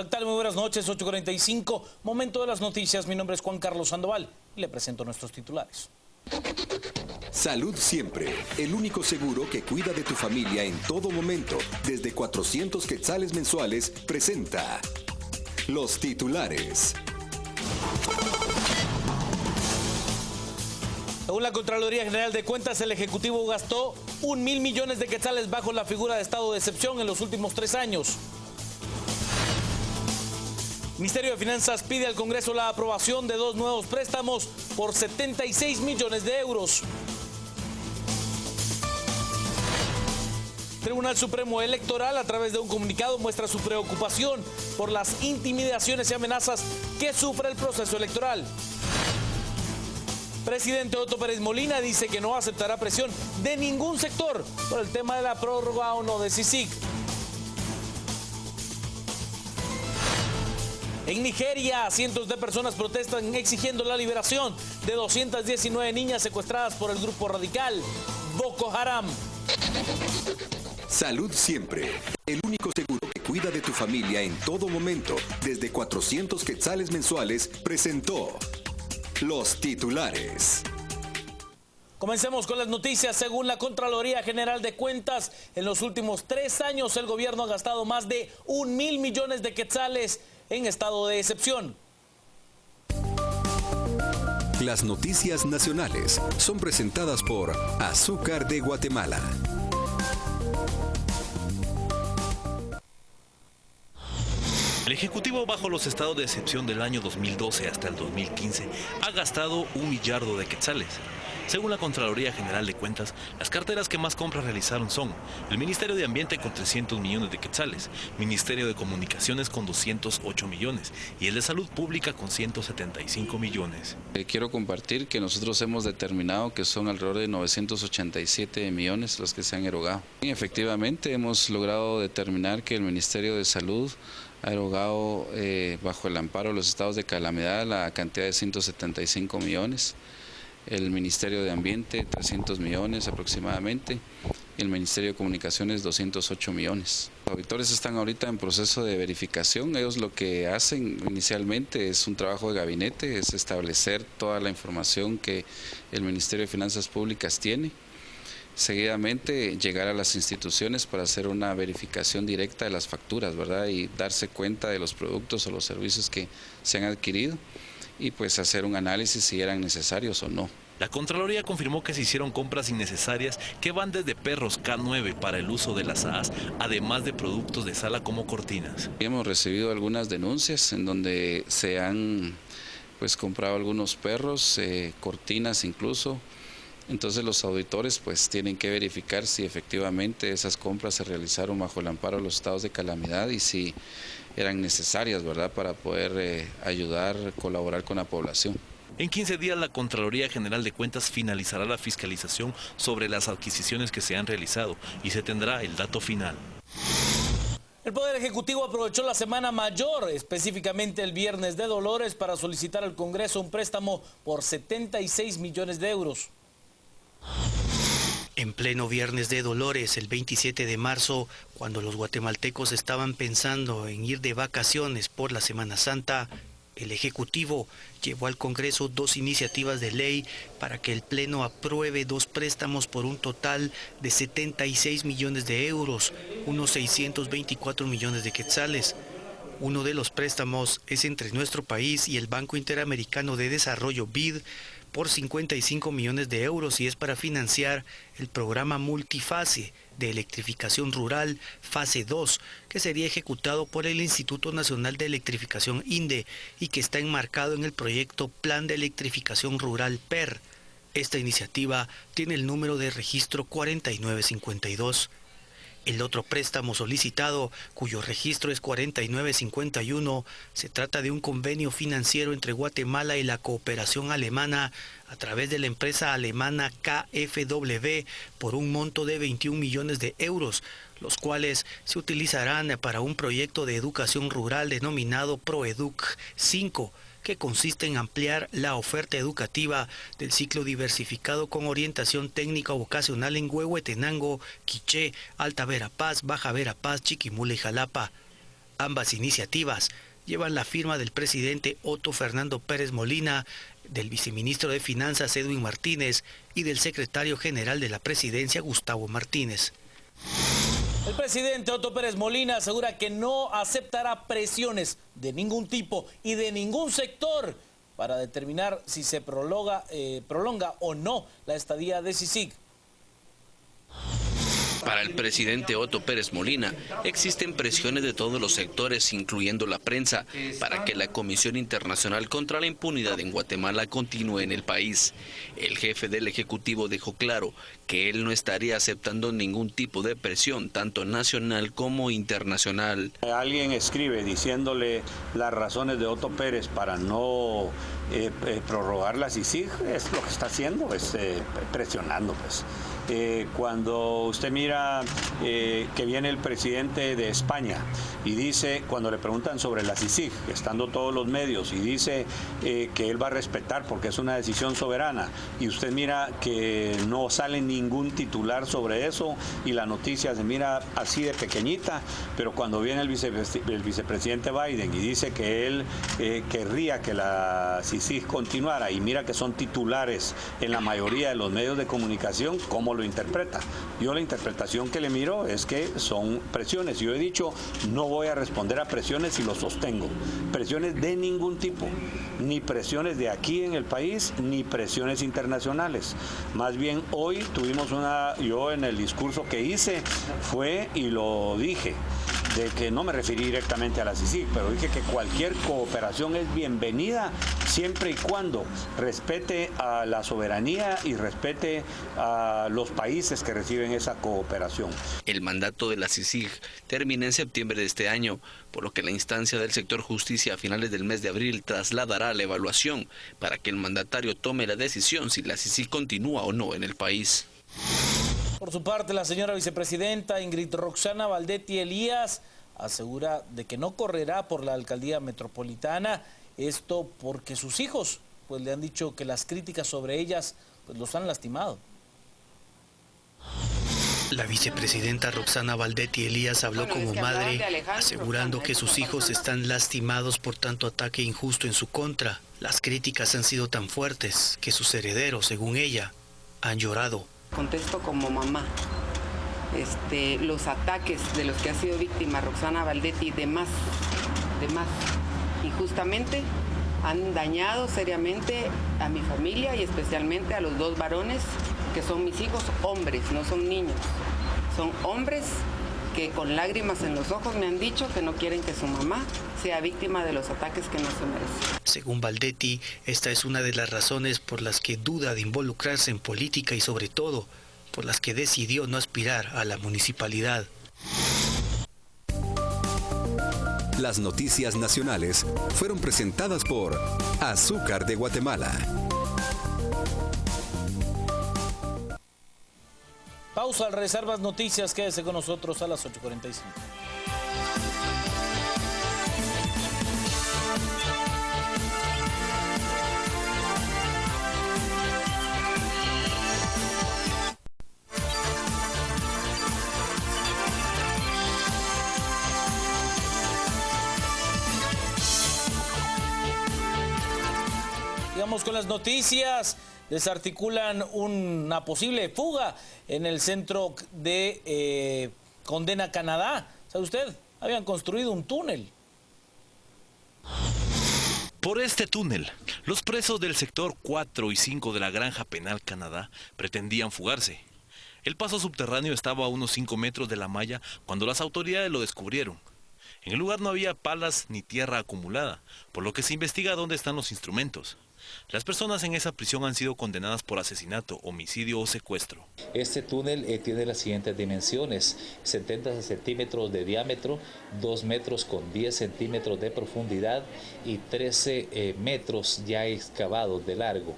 Hola, ¿qué tal? Muy buenas noches, 8:45, momento de las noticias. Mi nombre es Juan Carlos Sandoval y le presento nuestros titulares. Salud Siempre, el único seguro que cuida de tu familia en todo momento, desde 400 quetzales mensuales, presenta los titulares. Según la Contraloría General de Cuentas, el Ejecutivo gastó 1.000 millones de quetzales bajo la figura de estado de excepción en los últimos 3 años. El Ministerio de Finanzas pide al Congreso la aprobación de 2 nuevos préstamos por 76 millones de euros. El Tribunal Supremo Electoral, a través de un comunicado, muestra su preocupación por las intimidaciones y amenazas que sufre el proceso electoral. Presidente Otto Pérez Molina dice que no aceptará presión de ningún sector por el tema de la prórroga o no de CICIG. En Nigeria, cientos de personas protestan exigiendo la liberación de 219 niñas secuestradas por el grupo radical Boko Haram. Salud Siempre, el único seguro que cuida de tu familia en todo momento, desde 400 quetzales mensuales, presentó los titulares. Comencemos con las noticias. Según la Contraloría General de Cuentas, en los últimos 3 años el gobierno ha gastado más de 1.000 millones de quetzales en estado de excepción. Las noticias nacionales son presentadas por Azúcar de Guatemala. El Ejecutivo, bajo los estados de excepción del año 2012 hasta el 2015, ha gastado 1 millardo de quetzales. Según la Contraloría General de Cuentas, las carteras que más compras realizaron son el Ministerio de Ambiente con 300 millones de quetzales, Ministerio de Comunicaciones con 208 millones y el de Salud Pública con 175 millones. Quiero compartir que nosotros hemos determinado que son alrededor de 987 millones los que se han erogado. Y efectivamente hemos logrado determinar que el Ministerio de Salud ha erogado bajo el amparo de los estados de calamidad la cantidad de 175 millones. El Ministerio de Ambiente 300 millones aproximadamente y el Ministerio de Comunicaciones 208 millones. Los auditores están ahorita en proceso de verificación. Ellos lo que hacen inicialmente es un trabajo de gabinete, es establecer toda la información que el Ministerio de Finanzas Públicas tiene. Seguidamente llegar a las instituciones para hacer una verificación directa de las facturas, ¿verdad? Y darse cuenta de los productos o los servicios que se han adquirido y pues hacer un análisis si eran necesarios o no. La Contraloría confirmó que se hicieron compras innecesarias que van desde perros K9 para el uso de las AAS, además de productos de sala como cortinas. Hemos recibido algunas denuncias en donde se han pues comprado algunos perros, cortinas incluso. Entonces los auditores pues tienen que verificar si efectivamente esas compras se realizaron bajo el amparo de los estados de calamidad y si eran necesarias, ¿verdad?, para poder ayudar, colaborar con la población. En 15 días la Contraloría General de Cuentas finalizará la fiscalización sobre las adquisiciones que se han realizado y se tendrá el dato final. El Poder Ejecutivo aprovechó la Semana Mayor, específicamente el Viernes de Dolores, para solicitar al Congreso un préstamo por 76 millones de euros. En pleno Viernes de Dolores, el 27 de marzo, cuando los guatemaltecos estaban pensando en ir de vacaciones por la Semana Santa, el Ejecutivo llevó al Congreso 2 iniciativas de ley para que el Pleno apruebe 2 préstamos por un total de 76 millones de euros, unos 624 millones de quetzales. Uno de los préstamos es entre nuestro país y el Banco Interamericano de Desarrollo BID, por 55 millones de euros y es para financiar el programa multifase de electrificación rural fase 2, que sería ejecutado por el Instituto Nacional de Electrificación INDE y que está enmarcado en el proyecto Plan de Electrificación Rural PER. Esta iniciativa tiene el número de registro 4952. El otro préstamo solicitado, cuyo registro es 4951, se trata de un convenio financiero entre Guatemala y la cooperación alemana a través de la empresa alemana KfW por un monto de 21 millones de euros, los cuales se utilizarán para un proyecto de educación rural denominado ProEduc 5, que consiste en ampliar la oferta educativa del ciclo diversificado con orientación técnica vocacional en Huehuetenango, Quiché, Alta Verapaz, Baja Verapaz, Chiquimula y Jalapa. Ambas iniciativas llevan la firma del presidente Otto Fernando Pérez Molina, del viceministro de Finanzas Edwin Martínez y del secretario general de la presidencia Gustavo Martínez. El presidente Otto Pérez Molina asegura que no aceptará presiones de ningún tipo y de ningún sector para determinar si se prolonga o no la estadía de CICIG. Para el presidente Otto Pérez Molina, existen presiones de todos los sectores, incluyendo la prensa, para que la Comisión Internacional contra la Impunidad en Guatemala continúe en el país. El jefe del Ejecutivo dejó claro que él no estaría aceptando ningún tipo de presión, tanto nacional como internacional. Alguien escribe diciéndole las razones de Otto Pérez para no prorrogar la CICIG, es lo que está haciendo, es presionando, pues. Cuando usted mira que viene el presidente de España y dice, cuando le preguntan sobre la CICIG, estando todos los medios, y dice que él va a respetar porque es una decisión soberana, y usted mira que no sale ningún titular sobre eso y la noticia se mira así de pequeñita, pero cuando viene el vicepresidente Biden y dice que él querría que la CICIG continuara, y mira que son titulares en la mayoría de los medios de comunicación, ¿cómo lo interpreta? Yo la interpretación que le miro es que son presiones. Yo he dicho, no voy a responder a presiones y lo sostengo. Presiones de ningún tipo, ni presiones de aquí en el país, ni presiones internacionales. Más bien hoy tuvimos yo en el discurso que hice fue, y lo dije, de que no me referí directamente a la CICIG, pero dije que cualquier cooperación es bienvenida siempre y cuando respete a la soberanía y respete a los países que reciben esa cooperación. El mandato de la CICIG termina en septiembre de este año, por lo que la instancia del sector justicia a finales del mes de abril trasladará la evaluación para que el mandatario tome la decisión si la CICIG continúa o no en el país. Por su parte, la señora vicepresidenta Ingrid Roxana Valdetti Elías asegura de que no correrá por la alcaldía metropolitana, esto porque sus hijos pues le han dicho que las críticas sobre ellas pues los han lastimado. La vicepresidenta Roxana Valdetti Elías habló como madre, asegurando que sus hijos están lastimados por tanto ataque injusto en su contra. Las críticas han sido tan fuertes que sus herederos, según ella, han llorado. Contesto como mamá. Los ataques de los que ha sido víctima Roxana Valdetti, de más, injustamente, han dañado seriamente a mi familia y especialmente a los dos varones que son mis hijos, hombres, no son niños. Son hombres que con lágrimas en los ojos me han dicho que no quieren que su mamá sea víctima de los ataques que no se merece. Según Valdetti, esta es una de las razones por las que duda de involucrarse en política y sobre todo por las que decidió no aspirar a la municipalidad. Las noticias nacionales fueron presentadas por Azúcar de Guatemala. Pausa, al regresar más noticias, quédese con nosotros a las 8:45. Vamos con las noticias. Desarticulan una posible fuga en el centro de Condena, Canadá. ¿Sabe usted? Habían construido un túnel. Por este túnel, los presos del sector 4 y 5 de la Granja Penal Canadá pretendían fugarse. El paso subterráneo estaba a unos 5 metros de la malla cuando las autoridades lo descubrieron. En el lugar no había palas ni tierra acumulada, por lo que se investiga dónde están los instrumentos. Las personas en esa prisión han sido condenadas por asesinato, homicidio o secuestro. Este túnel tiene las siguientes dimensiones: 70 centímetros de diámetro, 2 metros con 10 centímetros de profundidad y 13 metros ya excavados de largo.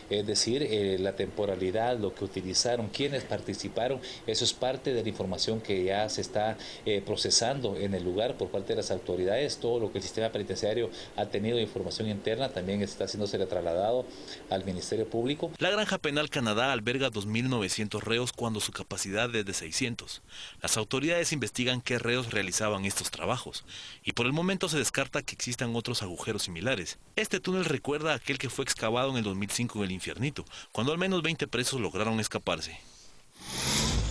Es decir, la temporalidad, lo que utilizaron, quienes participaron, eso es parte de la información que ya se está procesando en el lugar por parte de las autoridades. Todo lo que el sistema penitenciario ha tenido de información interna también está haciéndose la trasladado al Ministerio Público. La Granja Penal Canadá alberga 2.900 reos cuando su capacidad es de 600. Las autoridades investigan qué reos realizaban estos trabajos y por el momento se descarta que existan otros agujeros similares. Este túnel recuerda a aquel que fue excavado en el 2005 en el Infiernito, cuando al menos 20 presos lograron escaparse.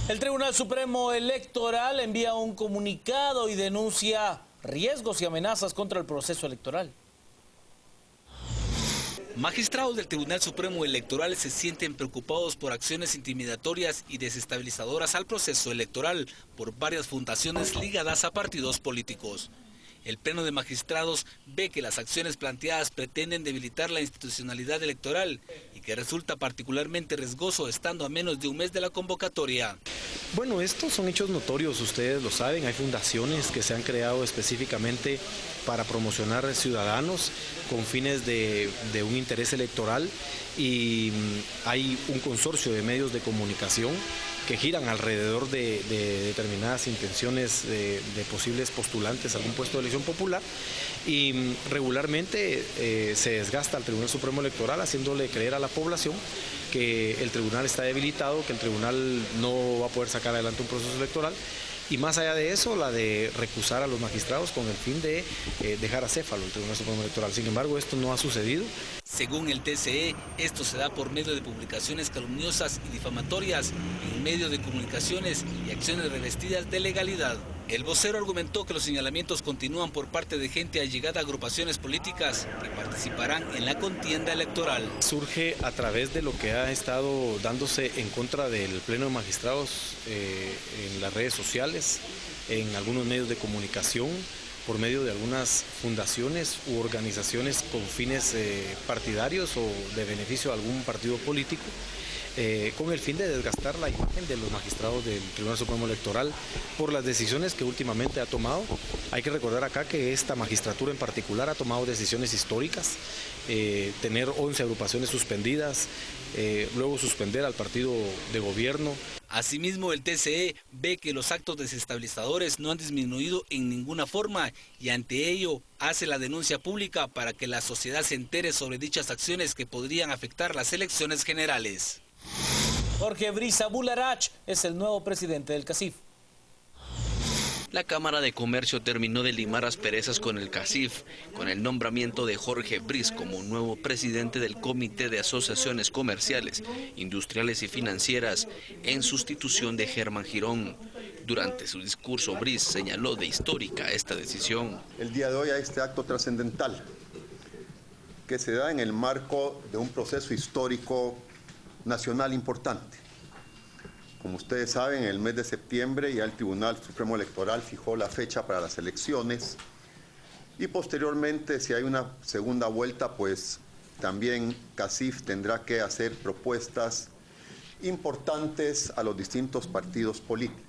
El Tribunal Supremo Electoral envía un comunicado y denuncia riesgos y amenazas contra el proceso electoral. Magistrados del Tribunal Supremo Electoral se sienten preocupados por acciones intimidatorias y desestabilizadoras al proceso electoral por varias fundaciones ligadas a partidos políticos. El Pleno de Magistrados ve que las acciones planteadas pretenden debilitar la institucionalidad electoral y que resulta particularmente riesgoso estando a menos de un mes de la convocatoria. Bueno, estos son hechos notorios, ustedes lo saben, hay fundaciones que se han creado específicamente para promocionar ciudadanos con fines de un interés electoral y hay un consorcio de medios de comunicación que giran alrededor de determinadas intenciones de posibles postulantes a algún puesto de elección popular y regularmente se desgasta al Tribunal Supremo Electoral haciéndole creer a la población que el tribunal está debilitado, que el tribunal no va a poder sacar adelante un proceso electoral y más allá de eso, la de recusar a los magistrados con el fin de dejar acéfalo el Tribunal Supremo Electoral. Sin embargo, esto no ha sucedido. Según el TCE, esto se da por medio de publicaciones calumniosas y difamatorias en medios de comunicaciones y acciones revestidas de legalidad. El vocero argumentó que los señalamientos continúan por parte de gente allegada a agrupaciones políticas que participarán en la contienda electoral. Surge a través de lo que ha estado dándose en contra del Pleno de Magistrados en las redes sociales, en algunos medios de comunicación, por medio de algunas fundaciones u organizaciones con fines partidarios o de beneficio a algún partido político, con el fin de desgastar la imagen de los magistrados del Tribunal Supremo Electoral por las decisiones que últimamente ha tomado. Hay que recordar acá que esta magistratura en particular ha tomado decisiones históricas, tener 11 agrupaciones suspendidas, luego suspender al partido de gobierno. Asimismo, el TCE ve que los actos desestabilizadores no han disminuido en ninguna forma y ante ello hace la denuncia pública para que la sociedad se entere sobre dichas acciones que podrían afectar las elecciones generales. Jorge Brisa Bularach es el nuevo presidente del CACIF. La Cámara de Comercio terminó de limar asperezas con el CACIF, con el nombramiento de Jorge Briz como nuevo presidente del Comité de Asociaciones Comerciales, Industriales y Financieras, en sustitución de Germán Girón. Durante su discurso, Briz señaló de histórica esta decisión. El día de hoy a este acto trascendental que se da en el marco de un proceso histórico nacional importante. Como ustedes saben, en el mes de septiembre ya el Tribunal Supremo Electoral fijó la fecha para las elecciones y posteriormente, si hay una segunda vuelta, pues también CACIF tendrá que hacer propuestas importantes a los distintos partidos políticos.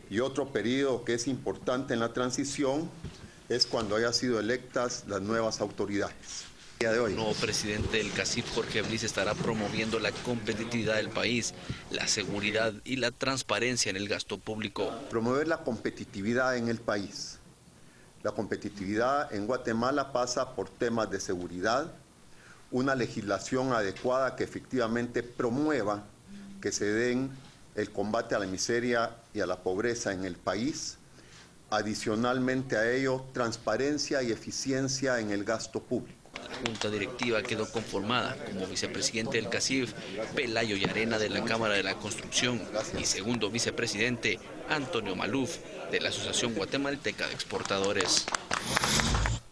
Y otro periodo que es importante en la transición es cuando hayan sido electas las nuevas autoridades. El nuevo presidente del CACIF, Jorge Briz, estará promoviendo la competitividad del país, la seguridad y la transparencia en el gasto público. Promover la competitividad en el país. La competitividad en Guatemala pasa por temas de seguridad, una legislación adecuada que efectivamente promueva que se den el combate a la miseria y a la pobreza en el país. Adicionalmente a ello, transparencia y eficiencia en el gasto público. La Junta Directiva quedó conformada como vicepresidente del CACIF, Pelayo Llarena de la Cámara de la Construcción y segundo vicepresidente, Antonio Maluf, de la Asociación Guatemalteca de Exportadores.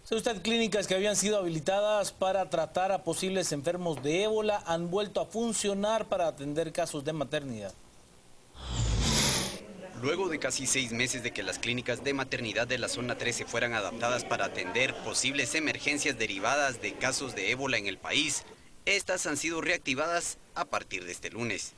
¿Sabe usted? Clínicas que habían sido habilitadas para tratar a posibles enfermos de ébola han vuelto a funcionar para atender casos de maternidad. Luego de casi 6 meses de que las clínicas de maternidad de la zona 13 fueran adaptadas para atender posibles emergencias derivadas de casos de ébola en el país, estas han sido reactivadas a partir de este lunes,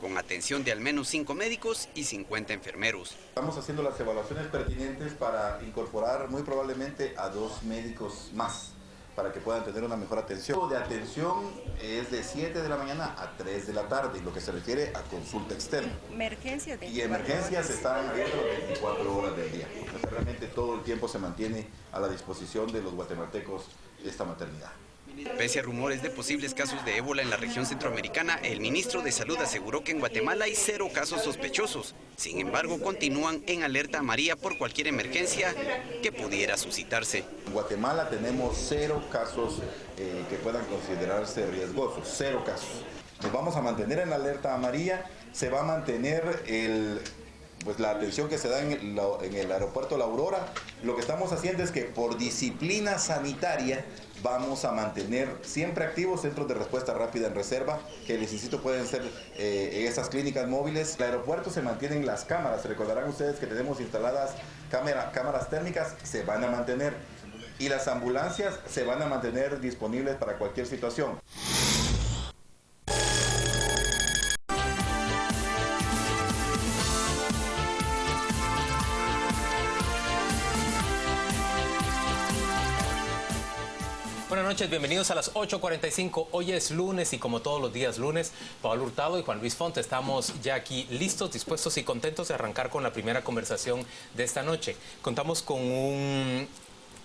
con atención de al menos 5 médicos y 50 enfermeros. Estamos haciendo las evaluaciones pertinentes para incorporar muy probablemente a 2 médicos más, para que puedan tener una mejor atención. De atención es de 7 de la mañana a 3 de la tarde, y lo que se refiere a consulta externa. Emergencias de y emergencias están abiertas las 24 horas del día. O sea, realmente todo el tiempo se mantiene a la disposición de los guatemaltecos esta maternidad. Pese a rumores de posibles casos de ébola en la región centroamericana, el ministro de Salud aseguró que en Guatemala hay 0 casos sospechosos. Sin embargo, continúan en alerta amarilla por cualquier emergencia que pudiera suscitarse. En Guatemala tenemos 0 casos que puedan considerarse riesgosos, 0 casos. Nos vamos a mantener en alerta amarilla, se va a mantener la atención que se da en el aeropuerto La Aurora. Lo que estamos haciendo es que por disciplina sanitaria vamos a mantener siempre activos centros de respuesta rápida en reserva, que les insisto pueden ser esas clínicas móviles. El aeropuerto se mantienen las cámaras, recordarán ustedes que tenemos instaladas cámaras térmicas, se van a mantener. Y las ambulancias se van a mantener disponibles para cualquier situación. Buenas noches, bienvenidos a las 8:45. Hoy es lunes y como todos los días lunes, Pablo Hurtado y Juan Luis Font estamos ya aquí listos, dispuestos y contentos de arrancar con la primera conversación de esta noche. Contamos con un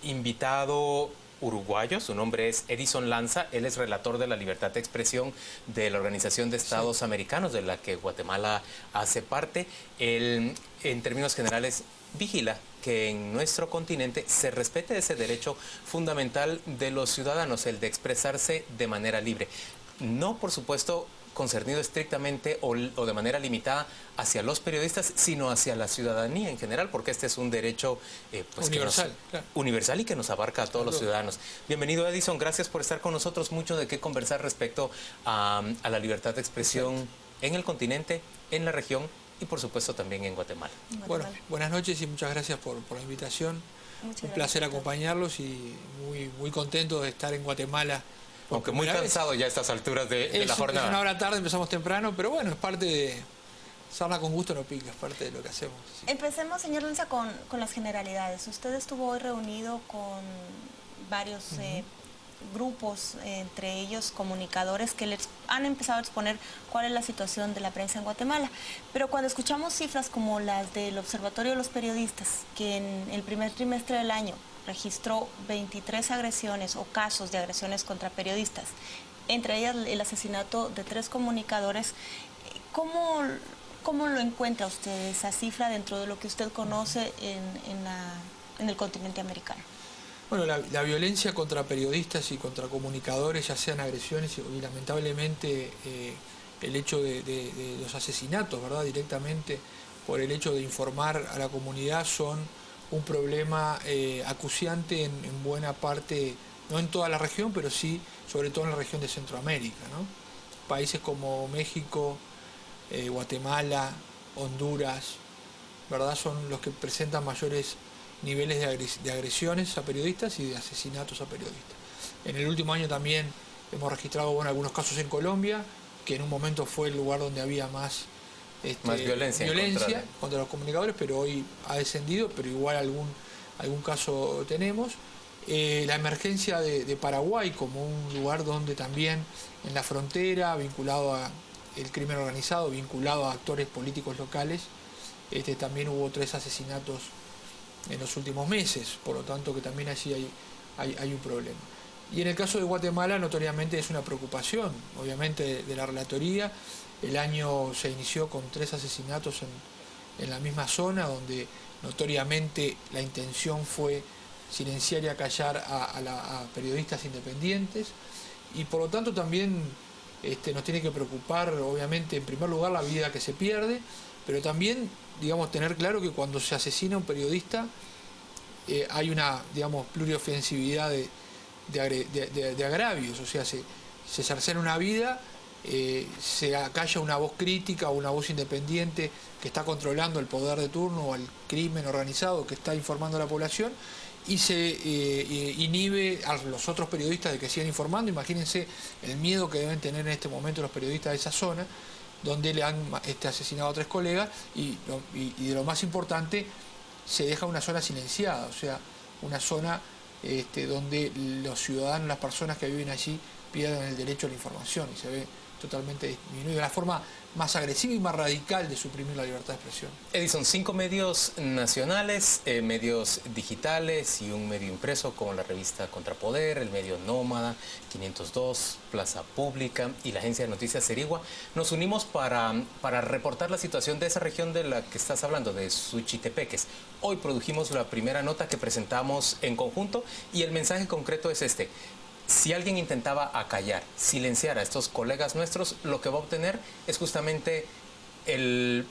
invitado uruguayo, su nombre es Edison Lanza, él es relator de la libertad de expresión de la Organización de Estados Americanos, de la que Guatemala hace parte. Él, en términos generales, vigila que en nuestro continente se respete ese derecho fundamental de los ciudadanos, el de expresarse de manera libre. No, por supuesto, concernido estrictamente o de manera limitada hacia los periodistas, sino hacia la ciudadanía en general, porque este es un derecho universal, universal y que nos abarca a todos los ciudadanos. Bienvenido, Edison, gracias por estar con nosotros. Mucho de qué conversar respecto a la libertad de expresión en el continente, en la región y por supuesto también en Guatemala. Bueno, buenas noches y muchas gracias por la invitación. Un placer acompañarlos y muy contento de estar en Guatemala. Aunque muy cansado ya a estas alturas de la jornada. Es una hora tarde, empezamos temprano, pero bueno, es parte de... Sarna con gusto no pica, es parte de lo que hacemos. Sí. Empecemos, señor Lanza, con las generalidades. Usted estuvo hoy reunido con varios grupos, entre ellos comunicadores, que les han empezado a exponer cuál es la situación de la prensa en Guatemala. Pero cuando escuchamos cifras como las del Observatorio de los Periodistas, que en el primer trimestre del año registró 23 agresiones o casos de agresiones contra periodistas, entre ellas el asesinato de 3 comunicadores, ¿cómo lo encuentra usted esa cifra dentro de lo que usted conoce en el continente americano? Bueno, la violencia contra periodistas y contra comunicadores, ya sean agresiones y lamentablemente el hecho de los asesinatos, ¿verdad?, directamente por el hecho de informar a la comunidad, son un problema acuciante en buena parte, no en toda la región, pero sí, sobre todo en la región de Centroamérica, ¿no? Países como México, Guatemala, Honduras, ¿verdad?, son los que presentan mayores niveles de agresiones a periodistas y de asesinatos a periodistas. En el último año también hemos registrado algunos casos en Colombia, que en un momento fue el lugar donde había más violencia contra los comunicadores, pero hoy ha descendido, pero igual algún caso tenemos. La emergencia de Paraguay como un lugar donde también en la frontera, vinculado a el crimen organizado, vinculado a actores políticos locales, también hubo 3 asesinatos en los últimos meses, por lo tanto que también allí hay un problema. Y en el caso de Guatemala notoriamente es una preocupación, obviamente, de la relatoría. El año se inició con 3 asesinatos en la misma zona, donde notoriamente la intención fue silenciar y acallar a periodistas independientes, y por lo tanto también nos tiene que preocupar, obviamente, en primer lugar la vida que se pierde, pero también, digamos, tener claro que cuando se asesina a un periodista hay una, digamos, pluriofensividad de agravios, o sea, se cercena una vida, se acalla una voz crítica o una voz independiente que está controlando el poder de turno o el crimen organizado que está informando a la población, y se inhibe a los otros periodistas de que sigan informando. Imagínense el miedo que deben tener en este momento los periodistas de esa zona, donde le han asesinado a 3 colegas y de lo más importante, se deja una zona silenciada, o sea, una zona donde los ciudadanos, las personas que viven allí, pierden el derecho a la información, y se ve totalmente disminuido, la forma más agresiva y más radical de suprimir la libertad de expresión. Edison, 5 medios nacionales, medios digitales y un medio impreso como la revista Contrapoder, el medio Nómada, 502, Plaza Pública y la agencia de noticias Serigua, nos unimos para reportar la situación de esa región de la que estás hablando, de Suchitepeques. Hoy produjimos la primera nota que presentamos en conjunto y el mensaje concreto es este. Si alguien intentaba acallar, silenciar a estos colegas nuestros, lo que va a obtener es justamente el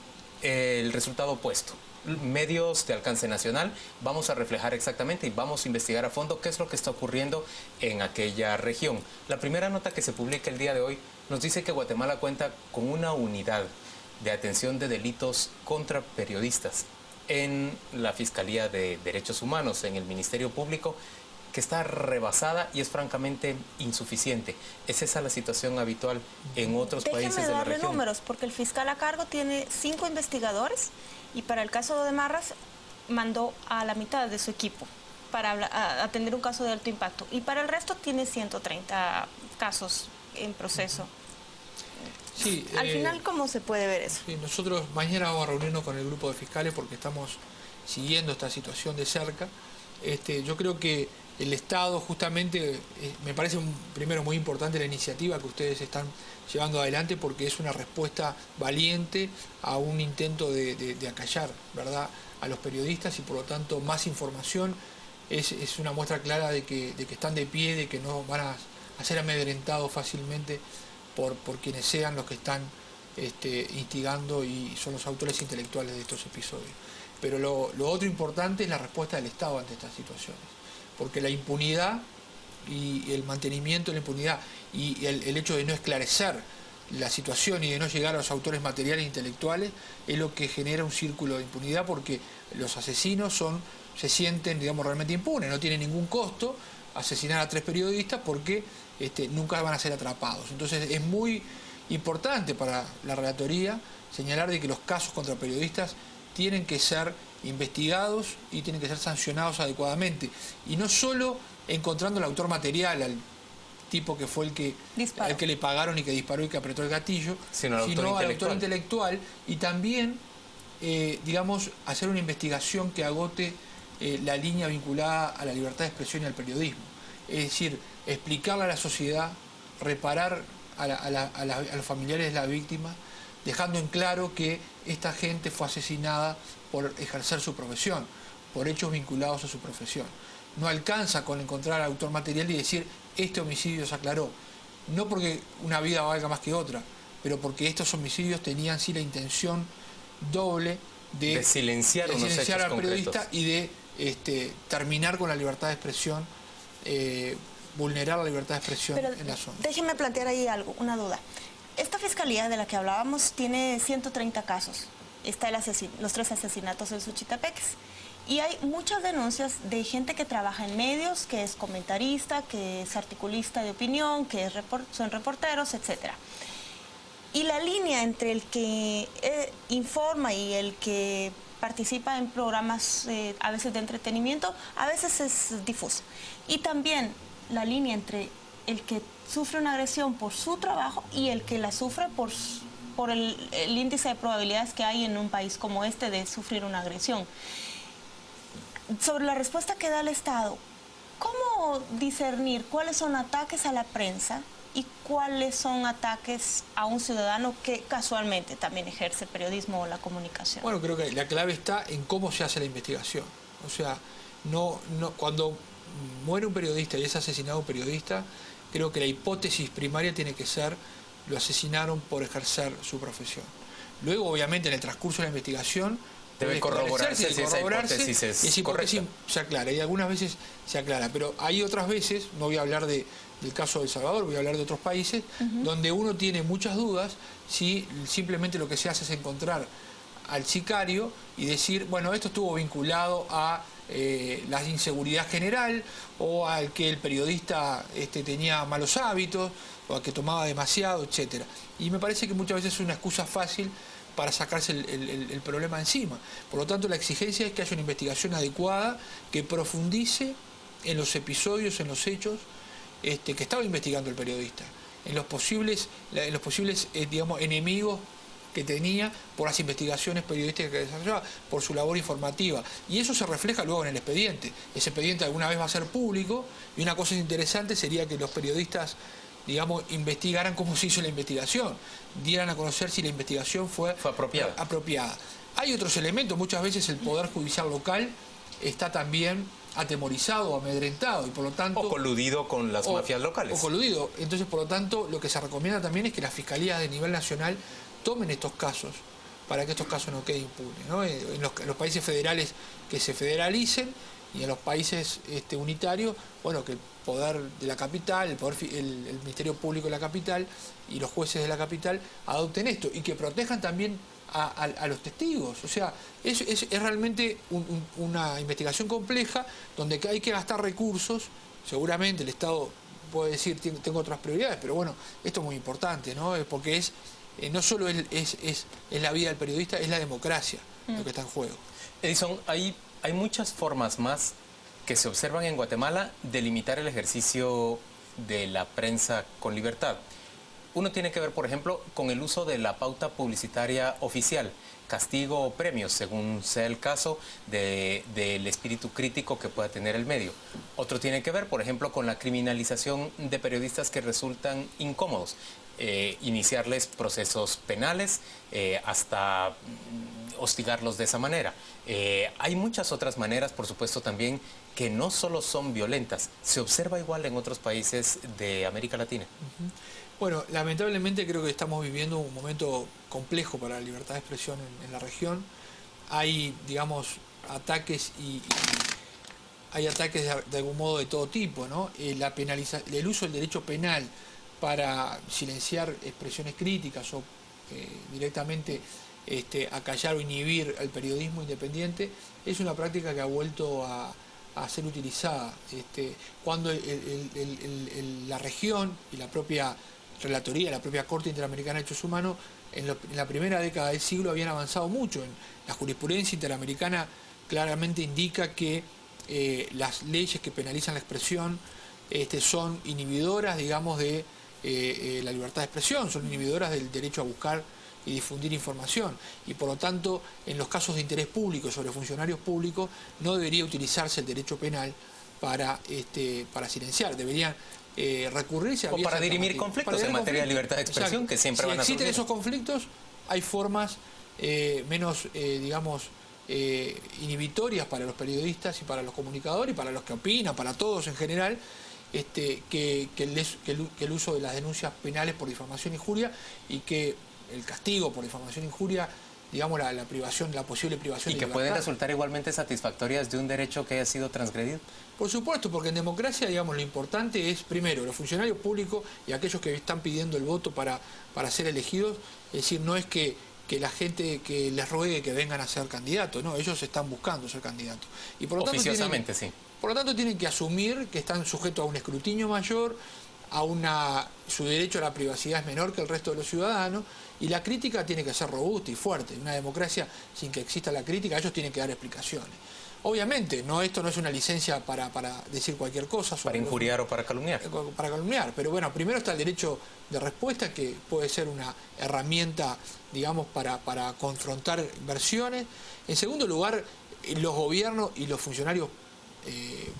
resultado opuesto. Medios de alcance nacional, vamos a reflejar exactamente y vamos a investigar a fondo qué es lo que está ocurriendo en aquella región. La primera nota que se publica el día de hoy nos dice que Guatemala cuenta con una unidad de atención de delitos contra periodistas en la Fiscalía de Derechos Humanos, en el Ministerio Público, que está rebasada y es francamente insuficiente. ¿Es esa la situación habitual en otros países de la región? Déjeme darle números, porque el fiscal a cargo tiene 5 investigadores y para el caso de Marras mandó a la mitad de su equipo para atender un caso de alto impacto y para el resto tiene 130 casos en proceso. Sí, al final, ¿cómo se puede ver eso? Sí, nosotros mañana vamos a reunirnos con el grupo de fiscales porque estamos siguiendo esta situación de cerca. Yo creo que el Estado justamente, me parece primero muy importante la iniciativa que ustedes están llevando adelante porque es una respuesta valiente a un intento de acallar, ¿verdad?, a los periodistas y por lo tanto más información es una muestra clara de que están de pie, de que no van a ser amedrentados fácilmente por quienes sean los que están instigando y son los autores intelectuales de estos episodios. Pero lo otro importante es la respuesta del Estado ante estas situaciones, porque la impunidad y el mantenimiento de la impunidad y el hecho de no esclarecer la situación y de no llegar a los autores materiales e intelectuales es lo que genera un círculo de impunidad, porque los asesinos se sienten, digamos, realmente impunes, no tienen ningún costo asesinar a 3 periodistas porque nunca van a ser atrapados. Entonces es muy importante para la relatoría señalar de que los casos contra periodistas tienen que ser investigados y tienen que ser sancionados adecuadamente. Y no solo encontrando el autor material, al tipo que fue el que le pagaron y que disparó y que apretó el gatillo, sino al autor intelectual y también, digamos, hacer una investigación que agote la línea vinculada a la libertad de expresión y al periodismo. Es decir, explicarle a la sociedad, reparar a los familiares de la víctima, dejando en claro que esta gente fue asesinada por ejercer su profesión, por hechos vinculados a su profesión. No alcanza con encontrar al autor material y decir, este homicidio se aclaró. No porque una vida valga más que otra, pero porque estos homicidios tenían sí la intención doble de silenciar al periodista y de terminar con la libertad de expresión, vulnerar la libertad de expresión en la zona. Déjenme plantear ahí una duda. Esta fiscalía de la que hablábamos tiene 130 casos. Está los 3 asesinatos en Suchitepeques. Y hay muchas denuncias de gente que trabaja en medios, que es comentarista, que es articulista de opinión, que son reporteros, etc. Y la línea entre el que informa y el que participa en programas a veces de entretenimiento, a veces es difusa. Y también la línea entre el que sufre una agresión por su trabajo y el que la sufre por el índice de probabilidades que hay en un país como este de sufrir una agresión. Sobre la respuesta que da el Estado, ¿cómo discernir cuáles son ataques a la prensa y cuáles son ataques a un ciudadano que casualmente también ejerce el periodismo o la comunicación? Bueno, creo que la clave está en cómo se hace la investigación. O sea, cuando muere un periodista y es asesinado un periodista, creo que la hipótesis primaria tiene que ser lo asesinaron por ejercer su profesión. Luego, obviamente, en el transcurso de la investigación debe corroborarse si esa hipótesis es correcta. Se aclara, y algunas veces se aclara, pero hay otras veces, no voy a hablar del caso de El Salvador, voy a hablar de otros países, donde uno tiene muchas dudas si simplemente lo que se hace es encontrar al sicario y decir, bueno, esto estuvo vinculado a la inseguridad general o al que el periodista tenía malos hábitos o al que tomaba demasiado, etcétera. Y me parece que muchas veces es una excusa fácil para sacarse el problema encima. Por lo tanto, la exigencia es que haya una investigación adecuada que profundice en los episodios, en los hechos que estaba investigando el periodista. en los posibles digamos, enemigos que tenía por las investigaciones periodísticas que desarrollaba, por su labor informativa. Y eso se refleja luego en el expediente. Ese expediente alguna vez va a ser público, y una cosa interesante sería que los periodistas, digamos, investigaran cómo se hizo la investigación, dieran a conocer si la investigación fue apropiada. Hay otros elementos, muchas veces el Poder Judicial local está también atemorizado o amedrentado, y por lo tanto... O coludido con las mafias locales. O coludido. Entonces, por lo tanto, lo que se recomienda también es que las fiscalías de nivel nacional tomen estos casos para que estos casos no queden impunes, ¿no? En los países federales que se federalicen, y en los países unitarios, bueno, que el poder de la capital, el Ministerio Público de la capital y los jueces de la capital adopten esto, y que protejan también a los testigos. O sea, es realmente una investigación compleja donde hay que gastar recursos. Seguramente el Estado puede decir, tengo otras prioridades, pero bueno, esto es muy importante, ¿no? Porque no solo es la vida del periodista, es la democracia lo que está en juego. Edison, hay muchas formas más que se observan en Guatemala de limitar el ejercicio de la prensa con libertad. Uno tiene que ver, por ejemplo, con el uso de la pauta publicitaria oficial, castigo o premios, según sea el caso del espíritu crítico que pueda tener el medio. Otro tiene que ver, por ejemplo, con la criminalización de periodistas que resultan incómodos, iniciarles procesos penales hasta hostigarlos de esa manera. Hay muchas otras maneras, por supuesto, también que no solo son violentas. Se observa igual en otros países de América Latina. Bueno, lamentablemente creo que estamos viviendo un momento complejo para la libertad de expresión en la región. Hay, digamos, ataques y hay ataques de algún modo de todo tipo, ¿no? El uso del derecho penal para silenciar expresiones críticas o directamente acallar o inhibir el periodismo independiente es una práctica que ha vuelto a ser utilizada. Cuando la región y la propia Relatoría, la propia Corte Interamericana de Derechos Humanos, en la primera década del siglo habían avanzado mucho. La jurisprudencia interamericana claramente indica que las leyes que penalizan la expresión son inhibidoras, digamos, de la libertad de expresión, son inhibidoras del derecho a buscar y difundir información, y por lo tanto en los casos de interés público sobre funcionarios públicos no debería utilizarse el derecho penal para silenciar, deberían recurrirse a vías para dirimir conflictos en materia de libertad de expresión. Exacto. Que siempre van a surgir. Si existen esos conflictos, hay formas menos, digamos, inhibitorias para los periodistas y para los comunicadores y para los que opinan, para todos en general, que el uso de las denuncias penales por difamación e injuria, y que el castigo por difamación e injuria, digamos, la posible privación de libertad. ¿Y que pueden resultar igualmente satisfactorias de un derecho que haya sido transgredido? Por supuesto, porque en democracia, digamos, lo importante es, primero, los funcionarios públicos y aquellos que están pidiendo el voto para ser elegidos. Es decir, no es que la gente que les ruegue que vengan a ser candidatos, no, ellos están buscando ser candidatos. Y por lo tanto oficiosamente, sí. Por lo tanto, tienen que asumir que están sujetos a un escrutinio mayor, su derecho a la privacidad es menor que el resto de los ciudadanos, y la crítica tiene que ser robusta y fuerte. En una democracia, sin que exista la crítica, ellos tienen que dar explicaciones. Obviamente, esto no es una licencia para decir cualquier cosa. Para injuriar o para calumniar. Para calumniar, pero bueno, primero está el derecho de respuesta, que puede ser una herramienta, digamos, para confrontar versiones. En segundo lugar, los gobiernos y los funcionarios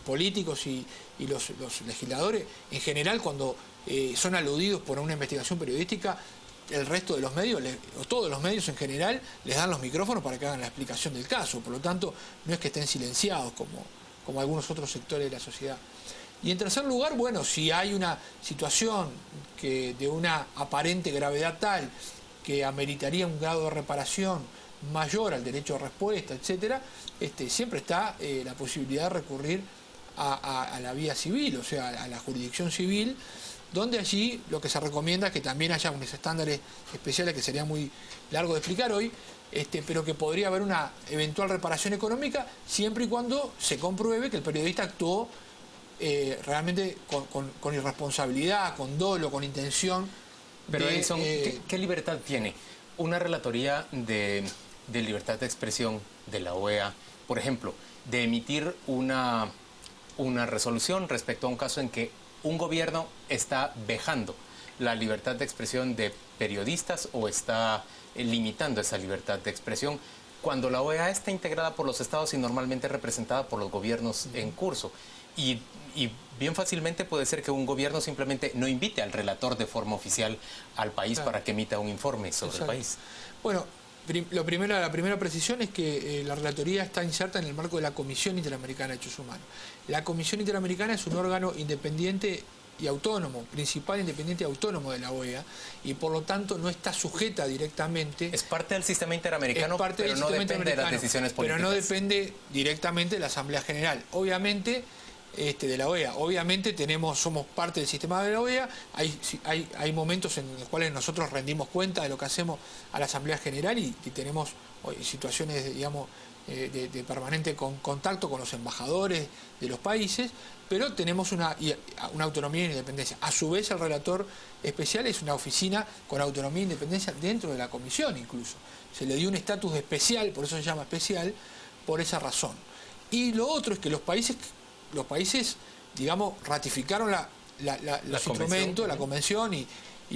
políticos y los legisladores, en general, cuando son aludidos por una investigación periodística, el resto de los medios, o todos los medios en general, les dan los micrófonos para que hagan la explicación del caso. Por lo tanto, no es que estén silenciados como algunos otros sectores de la sociedad. Y en tercer lugar, bueno, si hay una situación de una aparente gravedad tal que ameritaría un grado de reparación mayor al derecho de respuesta, etcétera, siempre está la posibilidad de recurrir a la vía civil, o sea, a la jurisdicción civil, donde allí lo que se recomienda es que también haya unos estándares especiales que sería muy largo de explicar hoy, pero que podría haber una eventual reparación económica siempre y cuando se compruebe que el periodista actuó realmente con irresponsabilidad, con dolo, con intención. Pero Edison, ¿qué libertad tiene una relatoría de libertad de expresión de la OEA, por ejemplo, de emitir una resolución respecto a un caso en que un gobierno está vejando la libertad de expresión de periodistas o está limitando esa libertad de expresión cuando la OEA está integrada por los estados y normalmente representada por los gobiernos en curso? Y bien fácilmente puede ser que un gobierno simplemente no invite al relator de forma oficial al país para que emita un informe sobre el país. Bueno, la primera precisión es que la relatoría está inserta en el marco de la Comisión Interamericana de Derechos Humanos. La Comisión Interamericana es un órgano independiente y autónomo, principal independiente y autónomo de la OEA, y por lo tanto no está sujeta directamente... Es parte del sistema interamericano, pero no depende de las decisiones políticas. Pero no depende directamente de la Asamblea General. Obviamente... de la OEA. Obviamente somos parte del sistema de la OEA, hay momentos en los cuales nosotros rendimos cuenta de lo que hacemos a la Asamblea General y tenemos situaciones, digamos, de permanente contacto con los embajadores de los países, pero tenemos una autonomía e independencia. A su vez, el relator especial es una oficina con autonomía e independencia dentro de la comisión incluso. Se le dio un estatus especial, por eso se llama especial, por esa razón. Y lo otro es que los países, digamos, ratificaron los instrumentos, la convención y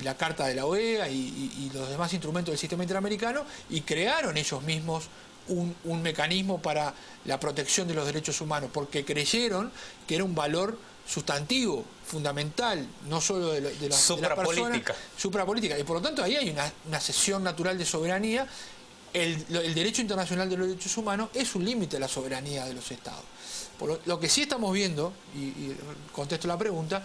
la carta de la OEA y los demás instrumentos del sistema interamericano y crearon ellos mismos un mecanismo para la protección de los derechos humanos porque creyeron que era un valor sustantivo, fundamental, no solo de las personas, suprapolítica. Y por lo tanto ahí hay una cesión natural de soberanía. El derecho internacional de los derechos humanos es un límite a la soberanía de los estados. Lo que sí estamos viendo, y contesto la pregunta,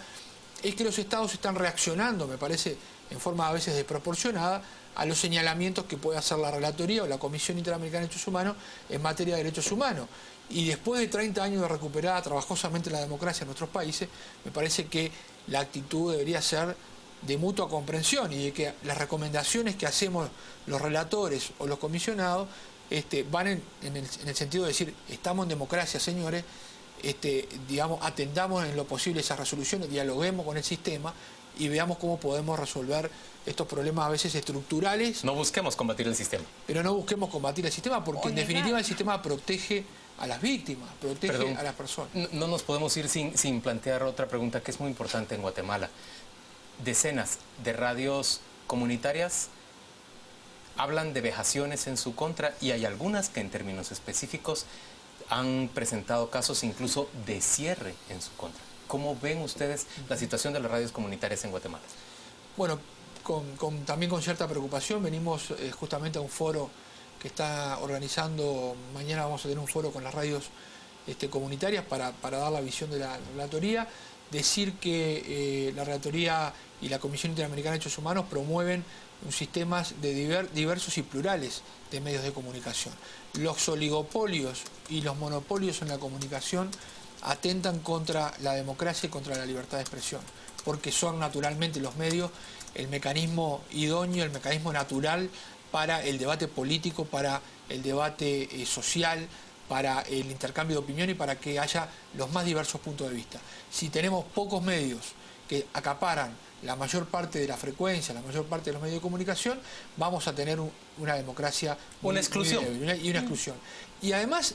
es que los estados están reaccionando, me parece, en forma a veces desproporcionada, a los señalamientos que puede hacer la relatoría o la Comisión Interamericana de Derechos Humanos en materia de derechos humanos. Y después de 30 años de recuperada trabajosamente la democracia en nuestros países, me parece que la actitud debería ser de mutua comprensión y de que las recomendaciones que hacemos los relatores o los comisionados van en el sentido de decir, estamos en democracia, señores, digamos, atendamos en lo posible esas resoluciones, dialoguemos con el sistema y veamos cómo podemos resolver estos problemas a veces estructurales. No busquemos combatir el sistema. Pero no busquemos combatir el sistema porque en definitiva el sistema protege a las víctimas, protege a las personas. No nos podemos ir sin plantear otra pregunta que es muy importante en Guatemala. Decenas de radios comunitarias hablan de vejaciones en su contra y hay algunas que en términos específicos han presentado casos incluso de cierre en su contra. ¿Cómo ven ustedes la situación de las radios comunitarias en Guatemala? Bueno, también con cierta preocupación venimos justamente a un foro que está organizando, mañana vamos a tener un foro con las radios comunitarias para dar la visión de la relatoría, decir que la relatoría y la Comisión Interamericana de Derechos Humanos promueven sistemas diversos y plurales de medios de comunicación. Los oligopolios y los monopolios en la comunicación atentan contra la democracia y contra la libertad de expresión, porque son naturalmente los medios el mecanismo idóneo, el mecanismo natural para el debate político, para el debate social, para el intercambio de opinión y para que haya los más diversos puntos de vista. Si tenemos pocos medios que acaparan la mayor parte de la frecuencia, la mayor parte de los medios de comunicación, vamos a tener una democracia una exclusión. Y una exclusión. Y además,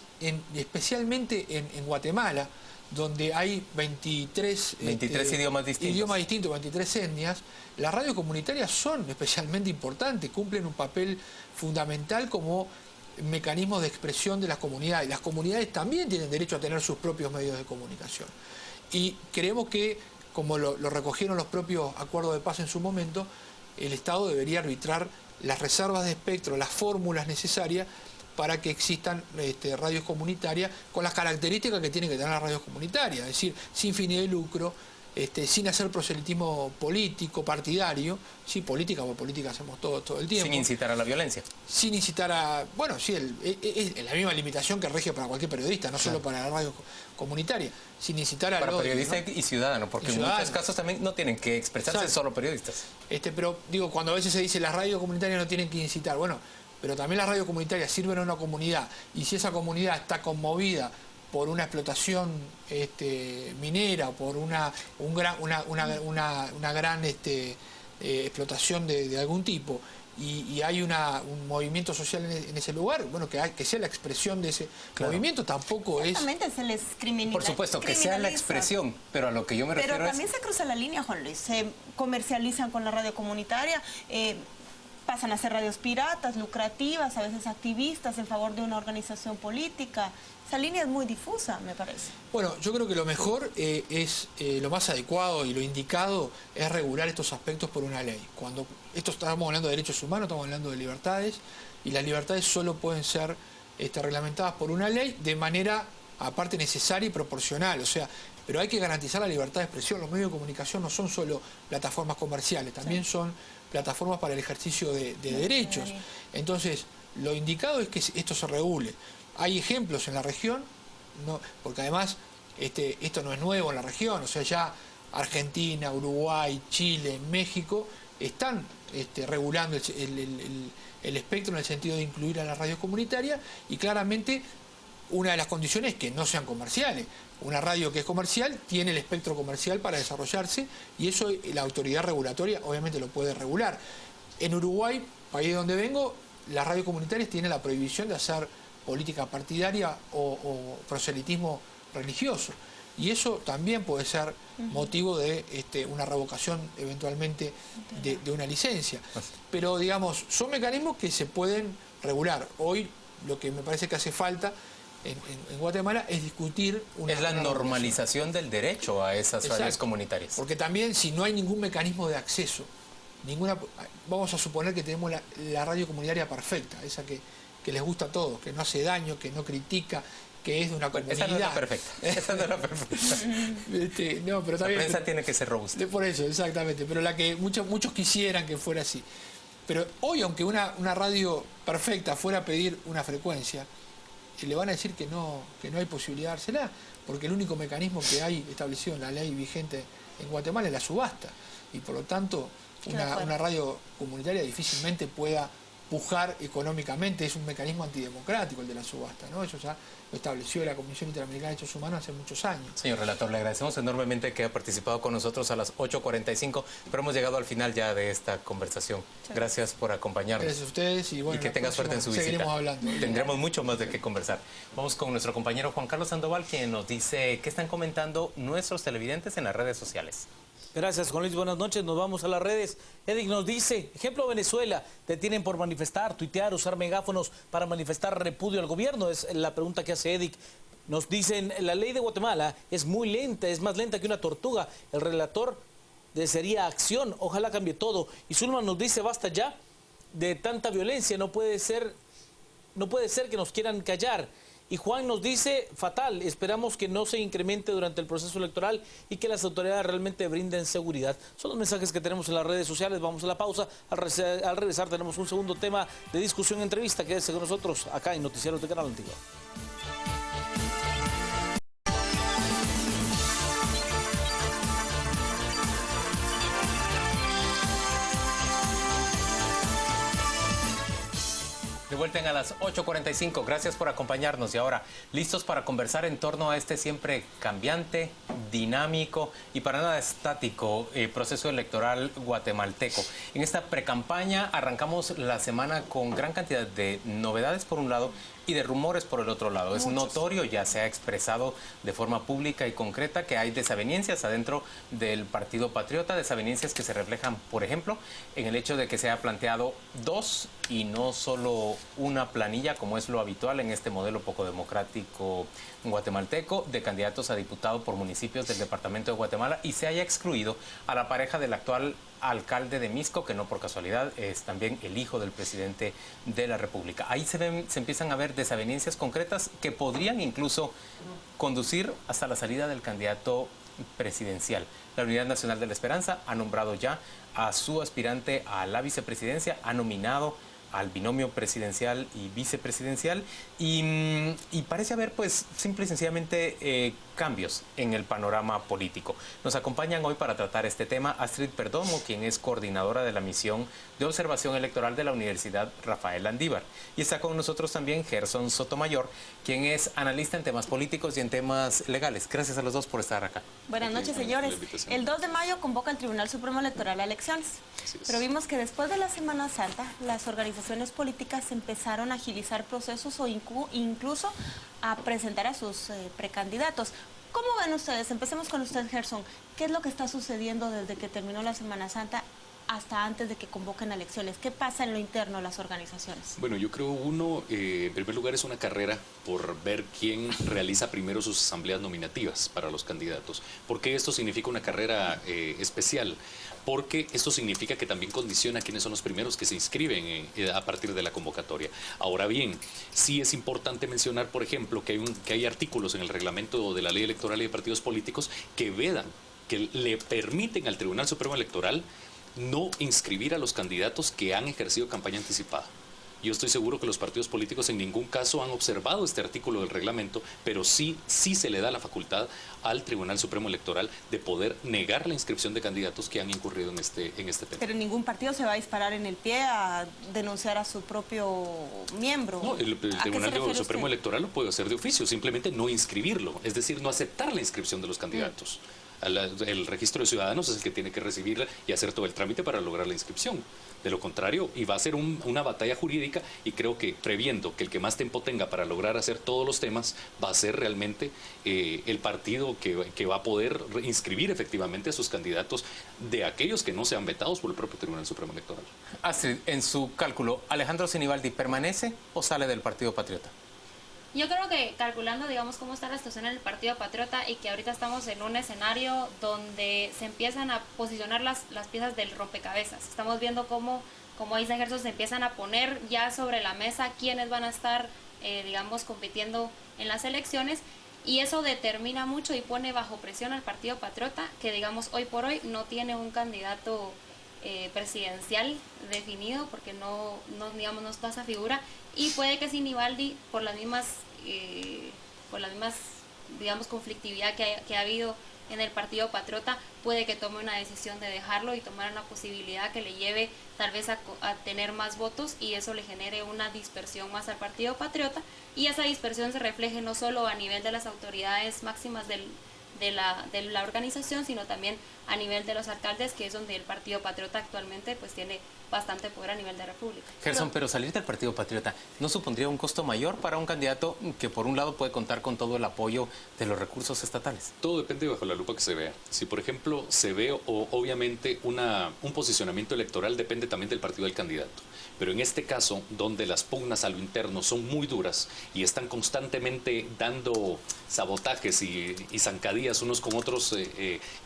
especialmente en Guatemala, donde hay 23 idiomas distintos, 23 etnias, las radios comunitarias son especialmente importantes, cumplen un papel fundamental como mecanismos de expresión de las comunidades. Las comunidades también tienen derecho a tener sus propios medios de comunicación. Y creemos que, como lo recogieron los propios acuerdos de paz en su momento, el Estado debería arbitrar las reservas de espectro, las fórmulas necesarias para que existan radios comunitarias con las características que tienen que tener las radios comunitarias, es decir, sin fines de lucro, sin hacer proselitismo político, partidario, sí, política, porque política hacemos todo el tiempo. Sin incitar a la violencia. Sin incitar a... Bueno, sí, es la misma limitación que rige para cualquier periodista, no solo para la radio comunitaria, sin incitar a... Para periodista, ¿no? Y ciudadano, porque en muchos casos también no tienen que expresarse solo periodistas. Pero digo, cuando a veces se dice las radios comunitarias no tienen que incitar, bueno, pero también las radios comunitarias sirven a una comunidad, y si esa comunidad está conmovida por una explotación minera o por una gran explotación de algún tipo, y hay un movimiento social en ese lugar, bueno, que sea la expresión de ese movimiento, tampoco es... Exactamente, se les criminaliza. Por supuesto, que sea la expresión, pero a lo que yo me refiero Pero también se cruza la línea, Juan Luis, se comercializan con la radio comunitaria, pasan a ser radios piratas, lucrativas, a veces activistas en favor de una organización política. Esa línea es muy difusa, me parece. Bueno, yo creo que lo mejor lo más adecuado y lo indicado es regular estos aspectos por una ley. Cuando estamos hablando de derechos humanos, estamos hablando de libertades, y las libertades solo pueden ser reglamentadas por una ley de manera, aparte, necesaria y proporcional. O sea, pero hay que garantizar la libertad de expresión. Los medios de comunicación no son solo plataformas comerciales, también son plataformas para el ejercicio de derechos. Entonces, lo indicado es que esto se regule. Hay ejemplos en la región, porque además esto no es nuevo en la región, o sea, ya Argentina, Uruguay, Chile, México están regulando el espectro en el sentido de incluir a las radios comunitarias, y claramente una de las condiciones es que no sean comerciales. Una radio que es comercial tiene el espectro comercial para desarrollarse, y eso la autoridad regulatoria obviamente lo puede regular. En Uruguay, país de donde vengo, las radios comunitarias tienen la prohibición de hacer política partidaria o proselitismo religioso, y eso también puede ser motivo de una revocación eventualmente de una licencia. Pero digamos, son mecanismos que se pueden regular. Hoy lo que me parece que hace falta en Guatemala es discutir es la normalización del derecho a esas radios comunitarias. Porque también, si no hay ningún mecanismo de acceso, vamos a suponer que tenemos la radio comunitaria perfecta, esa que les gusta a todos, que no hace daño, que no critica, que es de una comunidad. Esa no es la perfecta. Esa no es la perfecta. No, pero también, la prensa tiene que ser robusta. Por eso, exactamente. Pero la que muchos quisieran que fuera así. Pero hoy, aunque una radio perfecta fuera a pedir una frecuencia, le van a decir que no hay posibilidad de dársela, porque el único mecanismo que hay establecido en la ley vigente en Guatemala es la subasta. Y por lo tanto, una radio comunitaria difícilmente pueda pujar económicamente. Es un mecanismo antidemocrático el de la subasta, ¿no? Eso ya lo estableció la Comisión Interamericana de Derechos Humanos hace muchos años. Señor relator, le agradecemos enormemente que ha participado con nosotros a las 8:45, pero hemos llegado al final ya de esta conversación. Gracias por acompañarnos. Gracias a ustedes, y bueno, que tenga suerte en su visita. Seguiremos hablando. Tendremos mucho más de qué conversar. Vamos con nuestro compañero Juan Carlos Sandoval, quien nos dice qué están comentando nuestros televidentes en las redes sociales. Gracias, Juan Luis. Buenas noches. Nos vamos a las redes. Edic nos dice, ejemplo, Venezuela, detienen por manifestar, tuitear, usar megáfonos para manifestar repudio al gobierno. Es la pregunta que hace Edic. Nos dicen, la ley de Guatemala es muy lenta, es más lenta que una tortuga. El relator desearía acción, ojalá cambie todo. Y Zulman nos dice, basta ya de tanta violencia, no puede ser que nos quieran callar. Y Juan nos dice, fatal, esperamos que no se incremente durante el proceso electoral y que las autoridades realmente brinden seguridad. Son los mensajes que tenemos en las redes sociales. Vamos a la pausa. Al regresar tenemos un segundo tema de discusión, entrevista. Quédese con nosotros acá en Noticieros de Canal Antiguo. De vuelta a las 8:45, gracias por acompañarnos, y ahora listos para conversar en torno a este siempre cambiante, dinámico y para nada estático proceso electoral guatemalteco. En esta precampaña arrancamos la semana con gran cantidad de novedades por un lado y de rumores por el otro lado. Es notorio, ya se ha expresado de forma pública y concreta, que hay desavenencias adentro del Partido Patriota, desavenencias que se reflejan, por ejemplo, en el hecho de que se ha planteado dos y no solo una planilla, como es lo habitual en este modelo poco democrático guatemalteco, de candidatos a diputado por municipios del departamento de Guatemala, y se haya excluido a la pareja del actual alcalde de Misco, que no por casualidad es también el hijo del presidente de la República. Ahí se empiezan a ver desavenencias concretas que podrían incluso conducir hasta la salida del candidato presidencial. La Unidad Nacional de la Esperanza ha nombrado ya a su aspirante a la vicepresidencia, ha nominado al binomio presidencial y vicepresidencial y parece haber pues simple y sencillamente cambios en el panorama político. Nos acompañan hoy para tratar este tema Astrid Perdomo, quien es coordinadora de la misión de observación electoral de la Universidad Rafael Landívar. Y está con nosotros también Gerson Sotomayor, quien es analista en temas políticos y en temas legales. Gracias a los dos por estar acá. Buenas noches, señores. El 2 de mayo convoca el Tribunal Supremo Electoral a elecciones, pero vimos que después de la Semana Santa las organizaciones políticas empezaron a agilizar procesos o incluso a presentar a sus precandidatos. ¿Cómo ven ustedes? Empecemos con usted, Gerson. ¿Qué es lo que está sucediendo desde que terminó la Semana Santa hasta antes de que convoquen elecciones? ¿Qué pasa en lo interno de las organizaciones? Bueno, yo creo en primer lugar es una carrera por ver quién realiza primero sus asambleas nominativas para los candidatos. ¿Por qué esto significa una carrera especial? Porque esto significa que también condiciona quiénes son los primeros que se inscriben a partir de la convocatoria. Ahora bien, sí es importante mencionar, por ejemplo, que hay artículos en el reglamento de la Ley Electoral y de Partidos Políticos que vedan, que le permiten al Tribunal Supremo Electoral no inscribir a los candidatos que han ejercido campaña anticipada. Yo estoy seguro que los partidos políticos en ningún caso han observado este artículo del reglamento, pero sí se le da la facultad al Tribunal Supremo Electoral de poder negar la inscripción de candidatos que han incurrido en este tema. Pero ningún partido se va a disparar en el pie a denunciar a su propio miembro. No, el Tribunal Supremo Electoral lo puede hacer de oficio, simplemente no inscribirlo, es decir, no aceptar la inscripción de los candidatos. El registro de ciudadanos es el que tiene que recibirla y hacer todo el trámite para lograr la inscripción. De lo contrario, y va a ser una batalla jurídica, y creo que previendo que el que más tiempo tenga para lograr hacer todos los temas va a ser realmente el partido que va a poder inscribir efectivamente a sus candidatos de aquellos que no sean vetados por el propio Tribunal Supremo Electoral. Astrid, en su cálculo, ¿Alejandro Sinibaldi permanece o sale del Partido Patriota? Yo creo que calculando, digamos, cómo está la situación en el Partido Patriota y que ahorita estamos en un escenario donde se empiezan a posicionar las piezas del rompecabezas. Estamos viendo cómo dice Gerson, se empiezan a poner ya sobre la mesa quiénes van a estar, digamos, compitiendo en las elecciones, y eso determina mucho y pone bajo presión al Partido Patriota, que, digamos, hoy por hoy no tiene un candidato presidencial definido, porque no está esa figura, y puede que Sinibaldi, por las mismas digamos conflictividad que ha habido en el Partido Patriota, puede que tome una decisión de dejarlo y tomar una posibilidad que le lleve tal vez a tener más votos, y eso le genere una dispersión más al Partido Patriota, y esa dispersión se refleje no solo a nivel de las autoridades máximas de la organización, sino también a nivel de los alcaldes, que es donde el Partido Patriota actualmente pues tiene bastante poder a nivel de república. Gerson, pero salir del Partido Patriota ¿no supondría un costo mayor para un candidato que por un lado puede contar con todo el apoyo de los recursos estatales? Todo depende bajo la lupa que se vea. Si por ejemplo se ve obviamente un posicionamiento electoral, depende también del partido del candidato. Pero en este caso, donde las pugnas a lo interno son muy duras y están constantemente dando sabotajes y zancadillas unos con otros,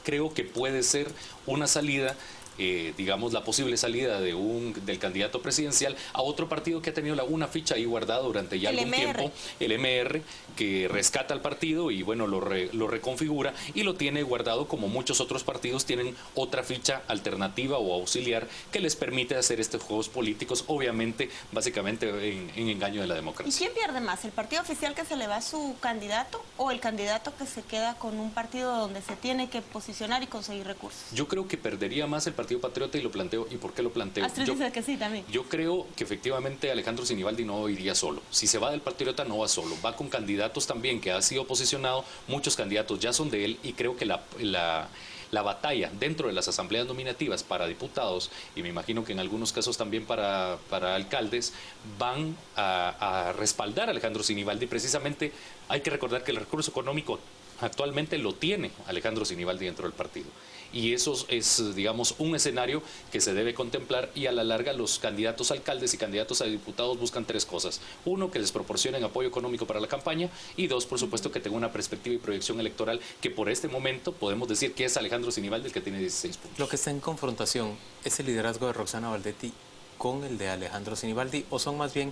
creo que puede ser una salida, digamos, la posible salida del candidato presidencial a otro partido que ha tenido una ficha ahí guardada durante ya algún tiempo, el MR, que rescata al partido y bueno, lo reconfigura y lo tiene guardado, como muchos otros partidos tienen otra ficha alternativa o auxiliar que les permite hacer estos juegos políticos, obviamente, básicamente en engaño de la democracia. ¿Y quién pierde más? ¿El partido oficial que se le va a su candidato o el candidato que se queda con un partido donde se tiene que posicionar y conseguir recursos? Yo creo que perdería más el Partido Patriota, y lo planteo. ¿Y por qué lo planteo? Astrid dice que sí también. Yo creo que efectivamente Alejandro Sinibaldi no iría solo. Si se va del Patriota no va solo, va con candidatos también que ha sido posicionado, muchos candidatos ya son de él, y creo que la batalla dentro de las asambleas nominativas para diputados, y me imagino que en algunos casos también para alcaldes, van a respaldar a Alejandro Sinibaldi. Precisamente hay que recordar que el recurso económico actualmente lo tiene Alejandro Sinibaldi dentro del partido. Y eso es, digamos, un escenario que se debe contemplar, y a la larga los candidatos a alcaldes y candidatos a diputados buscan tres cosas. Uno, que les proporcionen apoyo económico para la campaña, y dos, por supuesto, que tengan una perspectiva y proyección electoral, que por este momento podemos decir que es Alejandro Sinibaldi el que tiene 16 puntos. ¿Lo que está en confrontación es el liderazgo de Roxana Valdetti con el de Alejandro Sinibaldi, o son más bien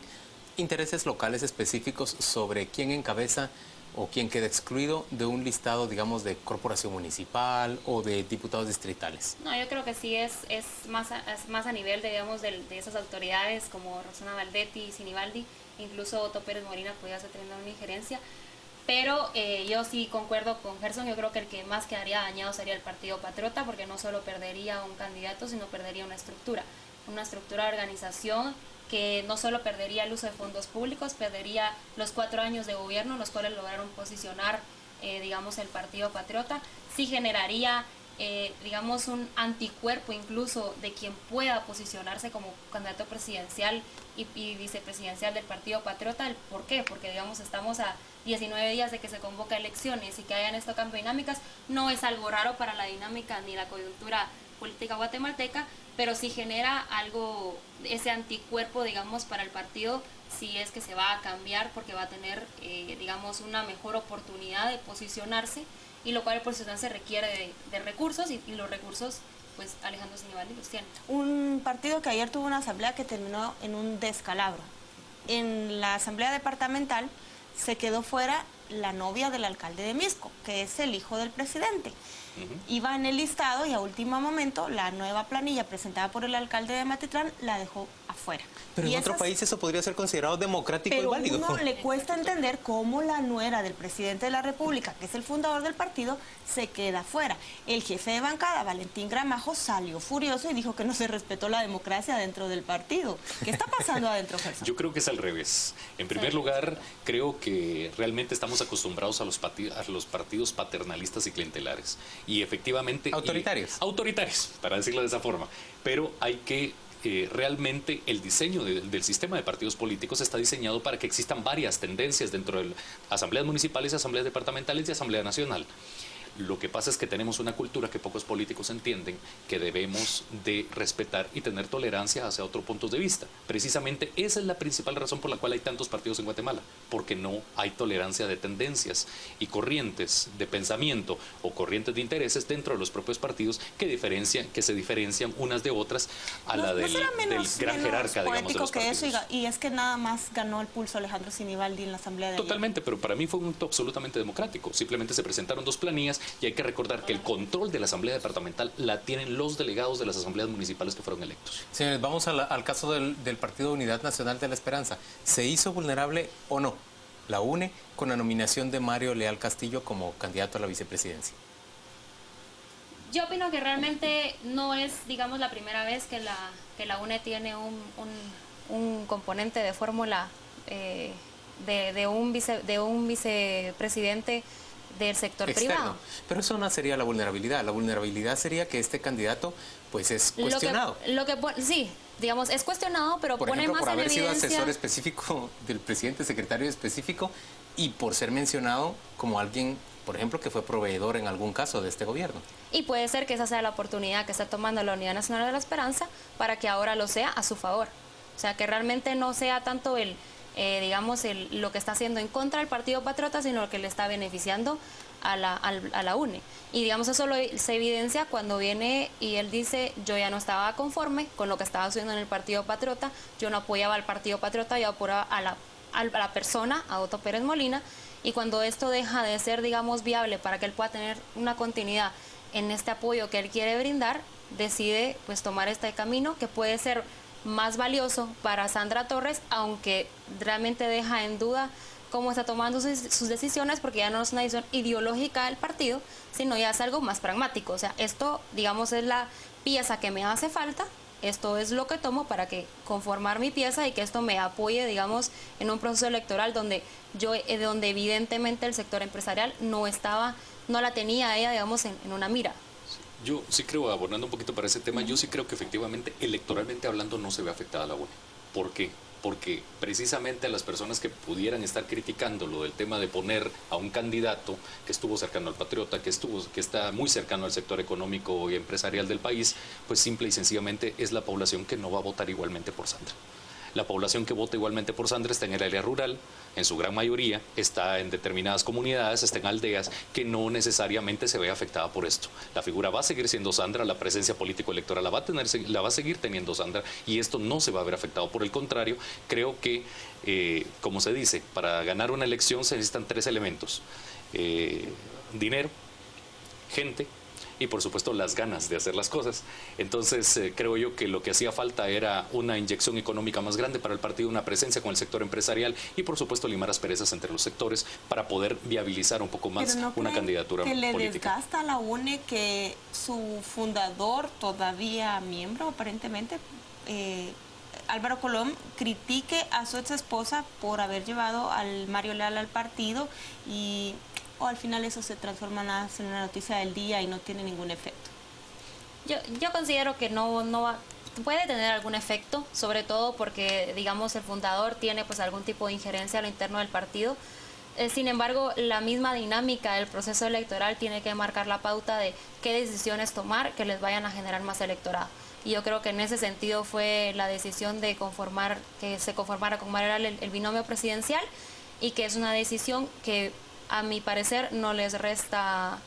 intereses locales específicos sobre quién encabeza o quién queda excluido de un listado, digamos, de corporación municipal o de diputados distritales? No, yo creo que sí es más a nivel, digamos, de esas autoridades como Rosana Valdetti y Sinibaldi, incluso Otto Pérez Molina podría ser teniendo una injerencia. Pero yo sí concuerdo con Gerson, yo creo que el que más quedaría dañado sería el Partido Patriota, porque no solo perdería un candidato, sino perdería una estructura de organización que no solo perdería el uso de fondos públicos, perdería los 4 años de gobierno, los cuales lograron posicionar, digamos, el Partido Patriota. Sí generaría, digamos, un anticuerpo incluso de quien pueda posicionarse como candidato presidencial y vicepresidencial del Partido Patriota. ¿Por qué? Porque, digamos, estamos a 19 días de que se convoca elecciones y que hayan estos cambios dinámicas. No es algo raro para la dinámica ni la coyuntura política guatemalteca, pero sí genera algo, ese anticuerpo, digamos, para el partido, si es que se va a cambiar, porque va a tener, digamos, una mejor oportunidad de posicionarse, y lo cual el posicionarse requiere de recursos, y los recursos, pues Alejandro Sinibaldi los tiene. Un partido que ayer tuvo una asamblea que terminó en un descalabro. En la asamblea departamental se quedó fuera la novia del alcalde de Misco, que es el hijo del presidente. Iba en el listado y a último momento la nueva planilla presentada por el alcalde de Matitlán la dejó afuera. Pero en otro país eso podría ser considerado democrático y válido. Pero a uno le cuesta entender cómo la nuera del presidente de la República, que es el fundador del partido, se queda fuera. El jefe de bancada, Valentín Gramajo, salió furioso y dijo que no se respetó la democracia dentro del partido. ¿Qué está pasando adentro, Gerson? Yo creo que es al revés. En primer lugar, creo que realmente estamos acostumbrados a los partidos paternalistas y clientelares. Y efectivamente... Autoritarios. Autoritarios, para decirlo de esa forma. Pero hay que... realmente el diseño del sistema de partidos políticos está diseñado para que existan varias tendencias dentro de asambleas municipales, asambleas departamentales y asamblea nacional. Lo que pasa es que tenemos una cultura que pocos políticos entienden, que debemos de respetar y tener tolerancia hacia otros puntos de vista. Precisamente esa es la principal razón por la cual hay tantos partidos en Guatemala, porque no hay tolerancia de tendencias y corrientes de pensamiento o corrientes de intereses dentro de los propios partidos que se diferencian unas de otras a la del gran jerarca, digamos, de los partidos. Y es que nada más ganó el pulso Alejandro Sinibaldi en la asamblea de Totalmente, pero para mí fue un acto absolutamente democrático. Simplemente se presentaron 2 planillas. Y hay que recordar que el control de la asamblea departamental la tienen los delegados de las asambleas municipales que fueron electos. Señores, vamos al caso del Partido Unidad Nacional de la Esperanza. ¿Se hizo vulnerable o no la UNE con la nominación de Mario Leal Castillo como candidato a la vicepresidencia? Yo opino que realmente no es, digamos, la primera vez que la UNE tiene un componente de fórmula de un vicepresidente del sector externo, privado. Pero eso no sería la vulnerabilidad. La vulnerabilidad sería que este candidato pues es cuestionado. Sí, digamos, es cuestionado, pero por pone ejemplo, más por en haber sido evidencia... asesor específico del presidente, secretario específico, y por ser mencionado como alguien, por ejemplo, que fue proveedor en algún caso de este gobierno. Y puede ser que esa sea la oportunidad que está tomando la Unidad Nacional de la Esperanza para que ahora lo sea a su favor. O sea, que realmente no sea tanto lo que está haciendo en contra del Partido Patriota, sino lo que le está beneficiando a la UNE. Y digamos, eso se evidencia cuando viene y él dice: yo ya no estaba conforme con lo que estaba haciendo en el Partido Patriota, yo no apoyaba al Partido Patriota, yo apoyaba a la persona, a Otto Pérez Molina, y cuando esto deja de ser, digamos, viable para que él pueda tener una continuidad en este apoyo que él quiere brindar, decide pues tomar este camino que puede ser más valioso para Sandra Torres, aunque realmente deja en duda cómo está tomando sus decisiones, porque ya no es una decisión ideológica del partido, sino ya es algo más pragmático. O sea, esto, digamos, es la pieza que me hace falta, esto es lo que tomo para que conformar mi pieza y que esto me apoye, digamos, en un proceso electoral donde evidentemente el sector empresarial no la tenía ella, digamos, en una mira. Yo sí creo, abordando un poquito para ese tema, yo sí creo que efectivamente, electoralmente hablando, no se ve afectada la UNE. ¿Por qué? Porque precisamente a las personas que pudieran estar criticando lo del tema de poner a un candidato que estuvo cercano al Patriota, que está muy cercano al sector económico y empresarial del país, pues simple y sencillamente es la población que no va a votar igualmente por Sandra. La población que vota igualmente por Sandra está en el área rural, en su gran mayoría, está en determinadas comunidades, está en aldeas, que no necesariamente se ve afectada por esto. La figura va a seguir siendo Sandra, la presencia político-electoral la va a seguir teniendo Sandra, y esto no se va a ver afectado. Por el contrario, creo que, como se dice, para ganar una elección se necesitan 3 elementos. Dinero, gente y por supuesto las ganas de hacer las cosas. Entonces creo yo que lo que hacía falta era una inyección económica más grande para el partido, una presencia con el sector empresarial y por supuesto limar asperezas entre los sectores para poder viabilizar un poco más una candidatura política. ¿Que le desgasta a la UNE que su fundador, todavía miembro aparentemente, Álvaro Colom, critique a su ex esposa por haber llevado al Mario Leal al partido o al final eso se transforma en una noticia del día y no tiene ningún efecto? Yo considero que puede tener algún efecto, sobre todo porque, digamos, el fundador tiene pues algún tipo de injerencia a lo interno del partido. Sin embargo, la misma dinámica del proceso electoral tiene que marcar la pauta de qué decisiones tomar que les vayan a generar más electorado. Y yo creo que en ese sentido fue la decisión de que se conformara con Mario Leal el binomio presidencial, y que es una decisión que a mi parecer no les resta,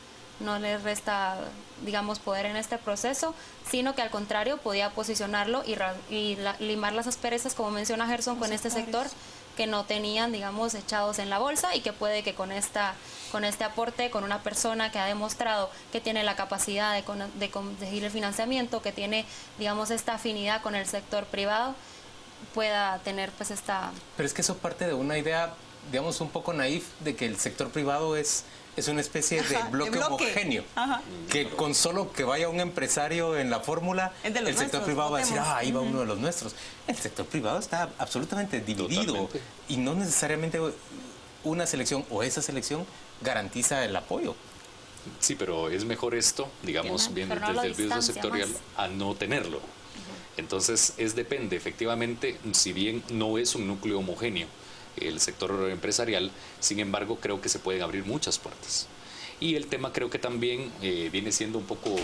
digamos, poder en este proceso, sino que al contrario podía posicionarlo y limar las asperezas, como menciona Gerson, con este sector que no tenían, digamos, echados en la bolsa, y que puede que con este aporte, con una persona que ha demostrado que tiene la capacidad de conseguir el financiamiento, que tiene, digamos, esta afinidad con el sector privado, pueda tener pues esta... Pero es que eso parte de una idea, digamos, un poco naif, de que el sector privado es una especie de bloque homogéneo. Que con solo que vaya un empresario en la fórmula, el sector privado va a decir, ahí va uno de los nuestros. El sector privado está absolutamente dividido. Y no necesariamente una selección o esa selección garantiza el apoyo. Sí, pero es mejor esto, digamos, bien desde el business sectorial, a no tenerlo. Entonces, depende, efectivamente, si bien no es un núcleo homogéneo el sector empresarial, sin embargo, creo que se pueden abrir muchas puertas. Y el tema creo que también viene siendo un poco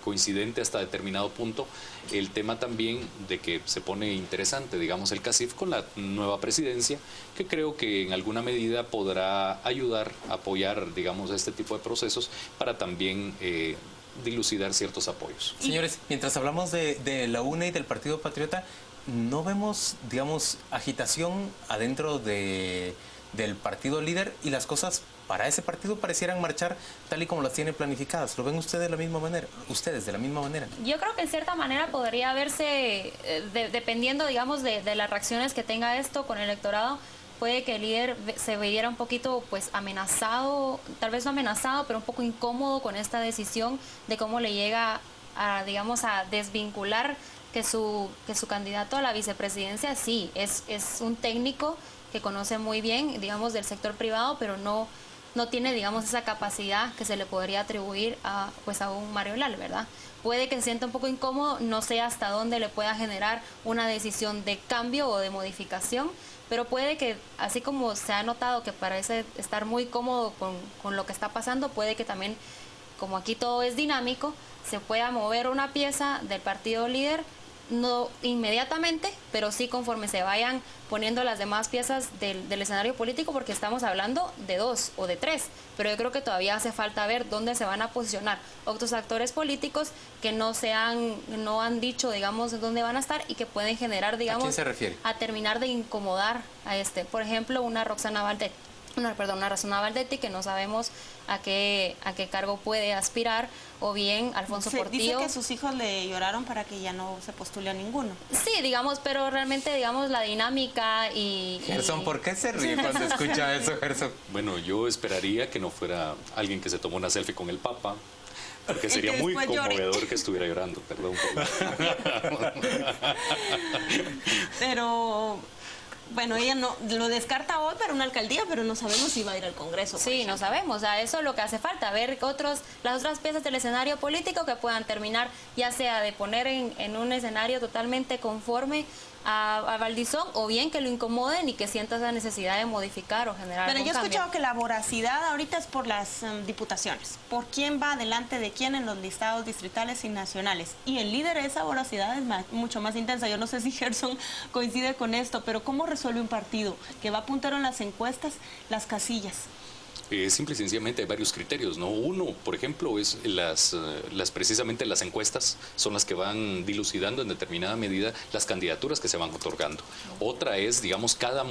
coincidente hasta determinado punto, el tema también de que se pone interesante, digamos, el CACIF con la nueva presidencia, que creo que en alguna medida podrá ayudar, apoyar, digamos, este tipo de procesos para también dilucidar ciertos apoyos. Señores, mientras hablamos de la UNE y del Partido Patriota, no vemos, digamos, agitación adentro del partido líder, y las cosas para ese partido parecieran marchar tal y como las tiene planificadas. ¿Lo ven ustedes de la misma manera? Yo creo que en cierta manera podría verse, dependiendo, digamos, de las reacciones que tenga esto con el electorado, puede que el líder se viera un poquito pues amenazado, tal vez no amenazado, pero un poco incómodo con esta decisión de cómo le llega a, digamos, a desvincular que su candidato a la vicepresidencia sí es un técnico que conoce muy bien, digamos, del sector privado, pero no tiene, digamos, esa capacidad que se le podría atribuir a un Mario Leal, ¿verdad? Puede que se sienta un poco incómodo, no sé hasta dónde le pueda generar una decisión de cambio o de modificación, pero puede que, así como se ha notado que parece estar muy cómodo con lo que está pasando, puede que también, como aquí todo es dinámico, se pueda mover una pieza del partido líder, no inmediatamente, pero sí conforme se vayan poniendo las demás piezas del escenario político, porque estamos hablando de 2 o de 3, pero yo creo que todavía hace falta ver dónde se van a posicionar otros actores políticos que no han dicho, digamos, dónde van a estar y que pueden generar, digamos, ¿a quién se refiere? A terminar de incomodar a por ejemplo, una Roxana Valdetti, que no sabemos a qué cargo puede aspirar, o bien Alfonso Portillo. Dice que sus hijos le lloraron para que ya no se postule a ninguno. Sí, digamos, pero realmente, digamos, la dinámica Gerson, ¿por qué se ríe cuando escucha eso, Gerson? Bueno, yo esperaría que no fuera alguien que se tomó una selfie con el Papa, porque sería muy conmovedor que estuviera llorando, perdón. Pero... bueno, ella no lo descarta hoy para una alcaldía, pero no sabemos si va a ir al Congreso. Sí, no sabemos. O sea, eso es lo que hace falta, ver las otras piezas del escenario político que puedan terminar, ya sea de poner en un escenario totalmente conforme a Valdizón, o bien que lo incomoden y que sienta esa necesidad de modificar o generar Pero yo he escuchado cambio. que la voracidad ahorita es por las diputaciones, por quién va delante de quién en los listados distritales y nacionales. Y el líder de esa voracidad es mucho más intensa. Yo no sé si Gerson coincide con esto, pero ¿cómo resuelve un partido que va puntero en las encuestas las casillas? Simple y sencillamente hay varios criterios, ¿no? Uno, por ejemplo, es precisamente las encuestas son las que van dilucidando en determinada medida las candidaturas que se van otorgando. Otra es, digamos, cada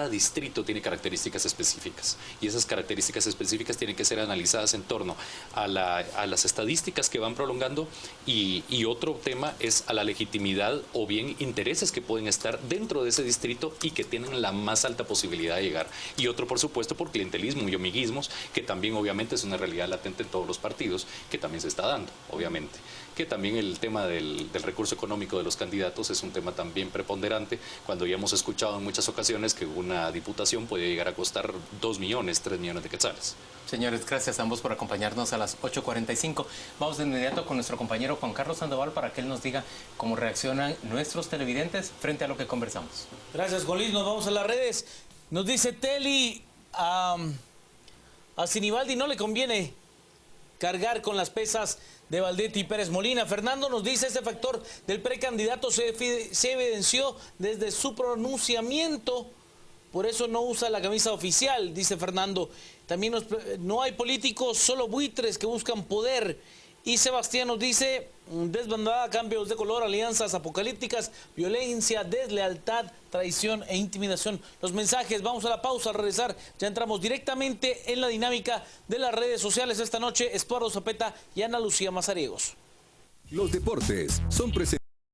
distrito tiene características específicas y esas características específicas tienen que ser analizadas en torno a las estadísticas que van prolongando y otro tema es a la legitimidad o bien intereses que pueden estar dentro de ese distrito y que tienen la más alta posibilidad de llegar. Y otro, por supuesto, por clientelismo y amiguismos, que también obviamente es una realidad latente en todos los partidos, que también se está dando, obviamente. Que también el tema del recurso económico de los candidatos es un tema también preponderante, cuando ya hemos escuchado en muchas ocasiones que una diputación puede llegar a costar 2 millones, 3 millones de quetzales. Señores, gracias a ambos por acompañarnos a las 8:45. Vamos de inmediato con nuestro compañero Juan Carlos Sandoval para que él nos diga cómo reaccionan nuestros televidentes frente a lo que conversamos. Gracias, Golis. Nos vamos a las redes. Nos dice Teli, a Sinibaldi no le conviene cargar con las pesas de Valdetti y Pérez Molina. Fernando nos dice, ese factor del precandidato se evidenció desde su pronunciamiento, por eso no usa la camisa oficial, dice Fernando. También no hay políticos, solo buitres que buscan poder. Y Sebastián nos dice, desbandada, cambios de color, alianzas apocalípticas, violencia, deslealtad, traición e intimidación. Los mensajes, vamos a la pausa, al regresar ya entramos directamente en la dinámica de las redes sociales esta noche. Estuardo Zapeta y Ana Lucía Mazariegos. Los deportes son presentados.